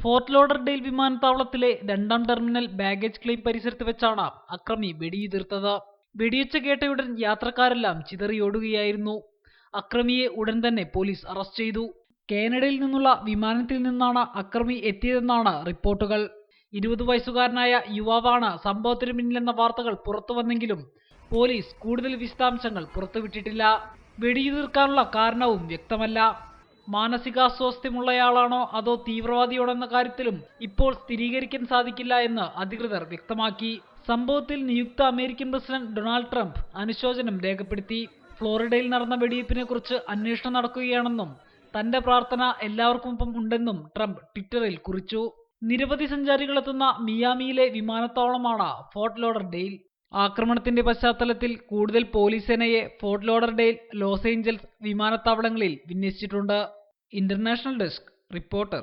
Fort ലോഡർഡെയിൽ വിമാനത്താവളത്തിലെ രണ്ടാം terminal baggage claim പരിസരത്ത് വെച്ചാണ് അക്രമി വെടിയുതിർത്തത്. വെടിയൊച്ച കേട്ടയുടൻ യാത്രക്കാരെല്ലാം ചിതറിയോടുകയായിരുന്നു. അക്രമിയെ ഉടൻ തന്നെ പോലീസ് അറസ്റ്റ് ചെയ്തു. കാനഡയിൽ നിന്നുള്ള വിമാനത്തിൽ നിന്നാണ് അക്രമി എത്തിയതെന്നാണ് റിപ്പോർട്ടുകൾ. 20 വയസ്സുകാരനായ യുവാവാണ് സംഭവത്തിന് പിന്നിലെന്ന വാർത്തകൾ പുറത്തുവന്നെങ്കിലും പോലീസ് കൂടുതൽ വിശദാംശങ്ങൾ പുറത്തുവിട്ടിട്ടില്ല. വെടിയുതിർക്കാനുള്ള കാരണവും വ്യക്തമല്ല. മാനസികാസ്വാസ്ഥ്യമുള്ളയാളാണോ അതോ തീവ്രവാദിയാണോ എന്ന കാര്യത്തിലും ഇപ്പോൾ സ്ഥിരീകരിക്കാൻ സാധിക്കില്ല എന്ന് അധികൃതർ വ്യക്തമാക്കി. സംഭവത്തിൽ നിയുക്ത അമേരിക്കൻ പ്രസിഡന്റ് ഡൊണാൾഡ് ട്രംപ് അനുശോചനം രേഖപ്പെടുത്തി. ഫ്ലോറിഡയിൽ നടന്ന വെടിവയ്പിനെക്കുറിച്ച് അന്വേഷണം നടക്കുകയാണെന്നും തന്റെ പ്രാർത്ഥന എല്ലാവർക്കുമൊപ്പം ഉണ്ടെന്നും ട്രംപ് ട്വിറ്ററിൽ കുറിച്ചു. നിരവധി സഞ്ചാരികളെത്തുന്ന മിയാമിയിലെ വിമാനത്താവളമാണ് ഫോർട്ട് ലോഡർഡെയിൽ. ആക്രമണത്തിന്റെ പശ്ചാത്തലത്തിൽ കൂടുതൽ പോലീസ് സേനയെ ഫോർട്ട് ലോഡർഡെയിൽ, ലോസ് ഏഞ്ചൽസ് വിമാനത്താവളങ്ങളിൽ വിന്യസിച്ചിട്ടുണ്ട്. International desk reporter.